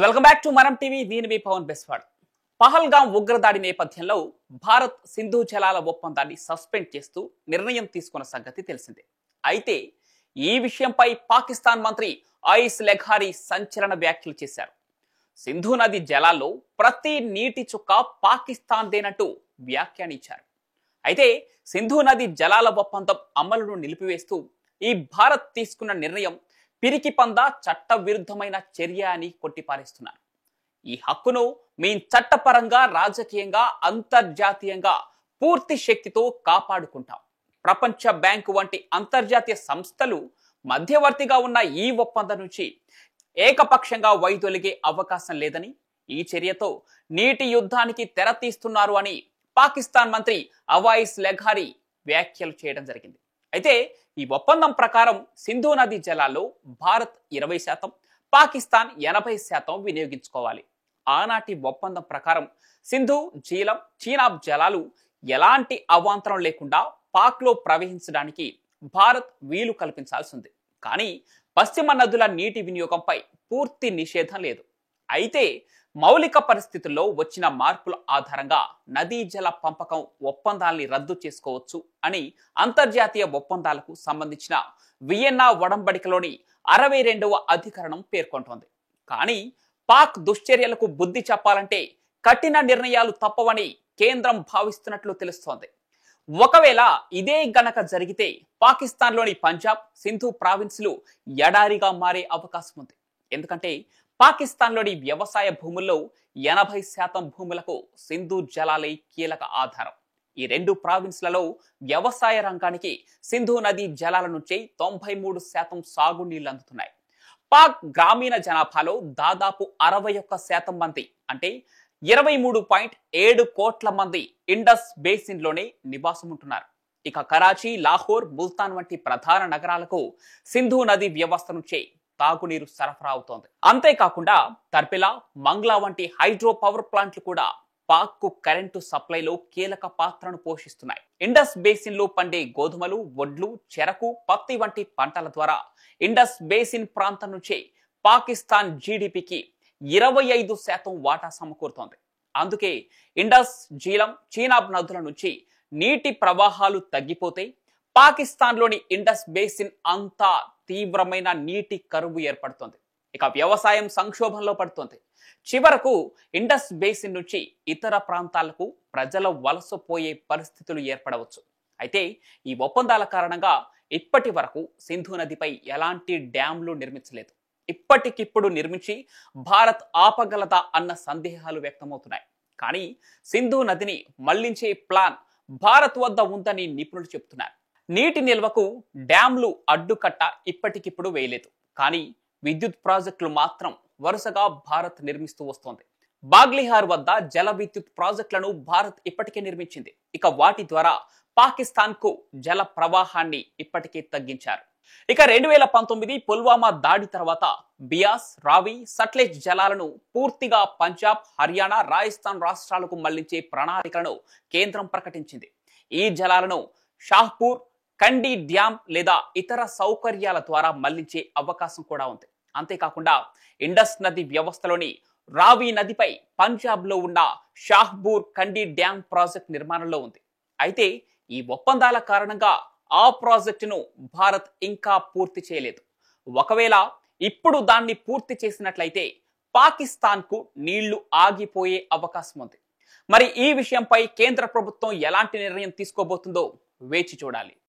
Welcome back to మనం TV. నేను మీ పవన్ బెస్వాడ్. పహల్గాం ఉగ్రదాడి నేపథ్యంలో భారత్ సింధు జలాల ఒప్పందాన్ని సస్పెండ్ చేస్తూ నిర్ణయం తీసుకున్న సంగతి తెలిసిందే. అయితే ఈ విషయంపై పాకిస్తాన్ మంత్రి ఆయిస్ లెఘారీ సంచలన వ్యాఖ్యలు చేశారు. సింధు నది జలాల్లో ప్రతి నీటి చుక్క పాకిస్తాన్దేనంటూ వ్యాఖ్యానించారు. అయితే సింధు నది జలాల ఒప్పందం అమలును నిలిపివేస్తూ ఈ భారత్ తీసుకున్న నిర్ణయం పిరికి పంద చట్ట విరుద్ధమైన చర్య అని కొట్టిపారేస్తున్నారు. ఈ హక్కును మేం చట్టపరంగా, రాజకీయంగా, అంతర్జాతీయంగా పూర్తి శక్తితో కాపాడుకుంటాం. ప్రపంచ బ్యాంకు వంటి అంతర్జాతీయ సంస్థలు మధ్యవర్తిగా ఉన్న ఈ ఒప్పందం నుంచి ఏకపక్షంగా వైదొలిగే అవకాశం లేదని, ఈ చర్యతో నీటి యుద్ధానికి తెరతీస్తున్నారు అని పాకిస్తాన్ మంత్రి అవాయిస్ లెఘారీ వ్యాఖ్యలు చేయడం జరిగింది. అయితే ఈ ఒప్పందం ప్రకారం సింధు నది జలాల్లో భారత్ 20%, పాకిస్తాన్ 80% వినియోగించుకోవాలి. ఆనాటి ఒప్పందం ప్రకారం సింధు, జీలం, చీనాబ్ జలాలు ఎలాంటి అవాంతరం లేకుండా పాక్లో ప్రవహించడానికి భారత్ వీలు కల్పించాల్సింది. కానీ పశ్చిమ నదుల నీటి వినియోగంపై పూర్తి నిషేధం లేదు. అయితే మౌలిక పరిస్థితుల్లో వచ్చిన మార్పుల ఆధారంగా నదీ జల పంపకం ఒప్పందాల్ని రద్దు చేసుకోవచ్చు అని అంతర్జాతీయ ఒప్పందాలకు సంబంధించిన వియన్నా ఒడంబడికలోని 62వ అధికరణం పేర్కొంటోంది. కానీ పాక్ దుశ్చర్యలకు బుద్ధి చెప్పాలంటే కఠిన నిర్ణయాలు తప్పవని కేంద్రం భావిస్తున్నట్లు తెలుస్తోంది. ఒకవేళ ఇదే గనక జరిగితే పాకిస్తాన్లోని పంజాబ్, సింధు ప్రావిన్సులు ఎడారిగా మారే అవకాశం ఉంది. ఎందుకంటే పాకిస్తాన్లోని వ్యవసాయ భూముల్లో 80% భూములకు సింధు జలాలే కీలక ఆధారం. ఈ రెండు ప్రావిన్స్లలో వ్యవసాయ రంగానికి సింధు నది జలాల నుంచి 93% సాగునీళ్లు అందుతున్నాయి. పాక్ గ్రామీణ జనాభాలో దాదాపు 61% మంది, అంటే 23.7 కోట్ల మంది ఇండస్ బేసిన్లోనే నివాసం ఉంటున్నారు. ఇక కరాచీ, లాహోర్, ముల్తాన్ వంటి ప్రధాన నగరాలకు సింధు నది వ్యవస్థ నుంచే తాగునీరు సరఫరా అవుతోంది. అంతేకాకుండా తర్పిలా, మంగ్లా వంటి హైడ్రో పవర్ ప్లాంట్లు కూడా పాక్ కు కరెంటు సప్లైలో కీలక పాత్రను పోషిస్తున్నాయి. ఇండస్ బేసిన్ లో పండే గోధుమలు, వడ్లు, చెరకు, పత్తి వంటి పంటల ద్వారా ఇండస్ బేసిన్ ప్రాంతం నుంచే పాకిస్తాన్ జీడిపికి 25% వాటా సమకూరుతోంది. అందుకే ఇండస్, జీలం, చీనాబ్ నదుల నుంచి నీటి ప్రవాహాలు తగ్గిపోతే పాకిస్తాన్లోని ఇండస్ బేసిన్ అంతా తీవ్రమైన నీటి కరువు ఏర్పడుతోంది. ఇక వ్యవసాయం సంక్షోభంలో పడుతోంది. చివరకు ఇండస్ బేసిన్ నుంచి ఇతర ప్రాంతాలకు ప్రజల వలసపోయే పరిస్థితులు ఏర్పడవచ్చు. అయితే ఈ ఒప్పందాల కారణంగా ఇప్పటి వరకు సింధు నదిపై ఎలాంటి డ్యాంలు నిర్మించలేదు. ఇప్పటికిప్పుడు నిర్మించి భారత్ ఆపగలదా అన్న సందేహాలు వ్యక్తమవుతున్నాయి. కానీ సింధు నదిని మళ్లించే ప్లాన్ భారత్ వద్ద ఉందని నిపుణులు చెబుతున్నారు. నీటి నిల్వకు డ్యాంలు అడ్డుకట్ట ఇప్పటికిప్పుడు వేయలేదు. కానీ విద్యుత్ ప్రాజెక్టులు మాత్రం వరుసగా భారత్ నిర్మిస్తూ వస్తోంది. బాగ్లిహార్ వద్ద జల విద్యుత్ ప్రాజెక్టులను భారత్ ఇప్పటికే నిర్మించింది. ఇక వాటి ద్వారా పాకిస్తాన్ కు జల ప్రవాహాన్ని ఇప్పటికే తగ్గించారు. ఇక 2019 పుల్వామా దాడి తర్వాత బియాస్, రావి, సట్లెజ్ జలాలను పూర్తిగా పంజాబ్, హర్యానా, రాజస్థాన్ రాష్ట్రాలకు మళ్లించే ప్రణాళికలను కేంద్రం ప్రకటించింది. ఈ జలాలను షాహ్పూర్, కండి డ్యామ్ లేదా ఇతర సౌకర్యాల ద్వారా మళ్లించే అవకాశం కూడా ఉంది. అంతేకాకుండా ఇండస్ నది వ్యవస్థలోని రావి నదిపై పంజాబ్ లో ఉన్న షాహ్పూర్, కండి డ్యామ్ ప్రాజెక్ట్ నిర్మాణంలో ఉంది. అయితే ఈ ఒప్పందాల కారణంగా ఆ ప్రాజెక్టును భారత్ ఇంకా పూర్తి చేయలేదు. ఒకవేళ ఇప్పుడు దాన్ని పూర్తి చేసినట్లయితే పాకిస్తాన్ కు నీళ్లు ఆగిపోయే అవకాశం ఉంది. మరి ఈ విషయంపై కేంద్ర ప్రభుత్వం ఎలాంటి నిర్ణయం తీసుకోబోతుందో వేచి చూడాలి.